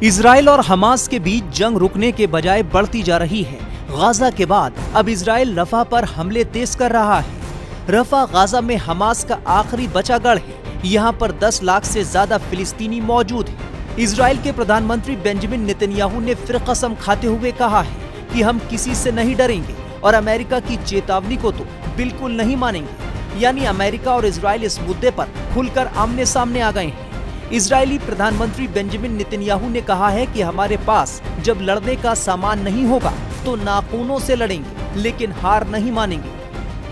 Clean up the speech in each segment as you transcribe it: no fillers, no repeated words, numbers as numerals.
Israel और Hamas के बीच जंग रुकने के बजाय बढ़ती जा रही है। गाजा के बाद अब इजराइल रफा पर हमले तेज कर रहा है। रफा गाजा में हमास का आखिरी बचा गढ़ है। यहाँ पर 10 लाख से ज्यादा फिलिस्तीनी मौजूद हैं। इजराइल के प्रधानमंत्री बेंजामिन नेतन्याहू ने फिर कसम खाते हुए कहा है कि हम किसी से नहीं डरेंगे और अमेरिका की चेतावनी को तो बिल्कुल नहीं मानेंगे। यानी अमेरिका और इजराइल इस मुद्दे पर खुलकर आमने सामने आ गए हैं। इजरायली प्रधानमंत्री बेंजामिन नेतन्याहू ने कहा है कि हमारे पास जब लड़ने का सामान नहीं होगा तो नाखूनों से लड़ेंगे, लेकिन हार नहीं मानेंगे।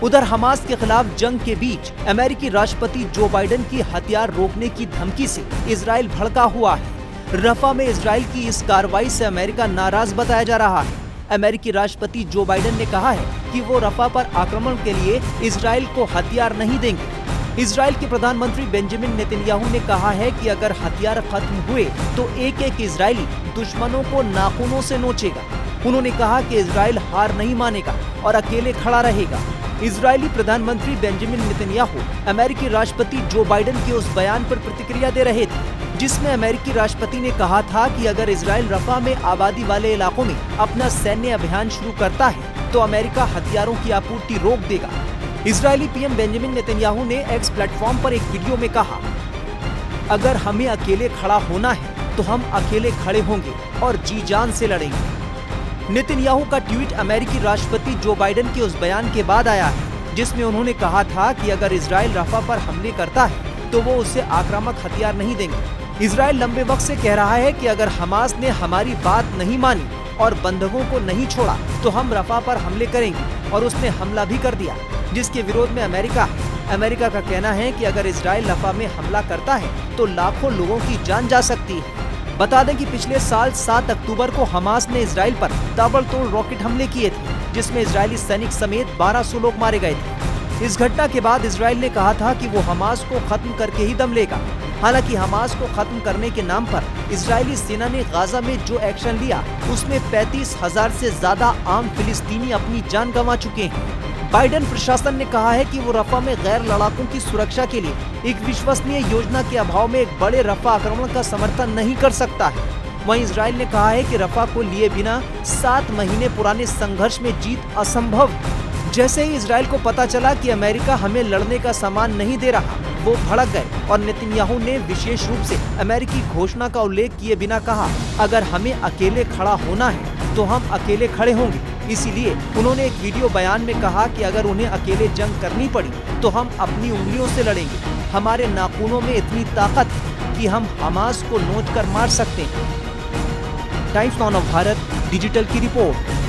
उधर हमास के खिलाफ जंग के बीच अमेरिकी राष्ट्रपति जो बाइडेन की हथियार रोकने की धमकी से इजराइल भड़का हुआ है। रफा में इजराइल की इस कार्रवाई से अमेरिका नाराज बताया जा रहा है। अमेरिकी राष्ट्रपति जो बाइडेन ने कहा है कि वो रफा पर आक्रमण के लिए इजराइल को हथियार नहीं देंगे। इजराइल के प्रधानमंत्री बेंजामिन नेतन्याहू ने कहा है कि अगर हथियार खत्म हुए तो एक एक इजरायली दुश्मनों को नाखूनों से नोचेगा। उन्होंने कहा कि इजराइल हार नहीं मानेगा और अकेले खड़ा रहेगा। इजरायली प्रधानमंत्री बेंजामिन नेतन्याहू अमेरिकी राष्ट्रपति जो बाइडेन के उस बयान पर प्रतिक्रिया दे रहे थे, जिसमें अमेरिकी राष्ट्रपति ने कहा था कि अगर इजराइल रफा में आबादी वाले इलाकों में अपना सैन्य अभियान शुरू करता है तो अमेरिका हथियारों की आपूर्ति रोक देगा। इजरायली पीएम बेंजामिन नेतन्याहू ने एक्स प्लेटफॉर्म पर एक वीडियो में कहा, अगर हमें अकेले खड़ा होना है तो हम अकेले खड़े होंगे और जी जान से लड़ेंगे। नेतन्याहू का ट्वीट अमेरिकी राष्ट्रपति जो बाइडेन के उस बयान के बाद आया है, जिसमें उन्होंने कहा था कि अगर इजराइल रफा पर हमले करता है तो वो उसे आक्रामक हथियार नहीं देंगे। इजराइल लंबे वक्त से कह रहा है कि अगर हमास ने हमारी बात नहीं मानी और बंधकों को नहीं छोड़ा तो हम रफा पर हमले करेंगे, और उसने हमला भी कर दिया, जिसके विरोध में अमेरिका है। अमेरिका का कहना है कि अगर इजराइल रफा में हमला करता है तो लाखों लोगों की जान जा सकती है। बता दें कि पिछले साल 7 अक्टूबर को हमास ने इजराइल पर ताबड़तोड़ रॉकेट हमले किए थे, जिसमें इजरायली सैनिक समेत 1200 लोग मारे गए थे। इस घटना के बाद इजराइल ने कहा था कि वो हमास को खत्म करके ही दम लेगा। हालांकि हमास को खत्म करने के नाम पर इजरायली सेना ने गाजा में जो एक्शन लिया उसमें 35,000 से ज्यादा आम फिलिस्तीनी अपनी जान गंवा चुके हैं। बाइडेन प्रशासन ने कहा है कि वो रफा में गैर लड़ाकों की सुरक्षा के लिए एक विश्वसनीय योजना के अभाव में एक बड़े रफा आक्रमण का समर्थन नहीं कर सकता है। वहीं इजराइल ने कहा है कि रफा को लिए बिना 7 महीने पुराने संघर्ष में जीत असंभव है। जैसे ही इजराइल को पता चला कि अमेरिका हमें लड़ने का सामान नहीं दे रहा, वो भड़क गए और नेतन्याहू ने विशेष रूप से अमेरिकी घोषणा का उल्लेख किए बिना कहा, अगर हमें अकेले खड़ा होना है तो हम अकेले खड़े होंगे। इसीलिए उन्होंने एक वीडियो बयान में कहा कि अगर उन्हें अकेले जंग करनी पड़ी तो हम अपनी उंगलियों से लड़ेंगे। हमारे नाखूनों में इतनी ताकत है कि हम हमास को नोच कर मार सकते हैं। Times now of Bharat digital की रिपोर्ट।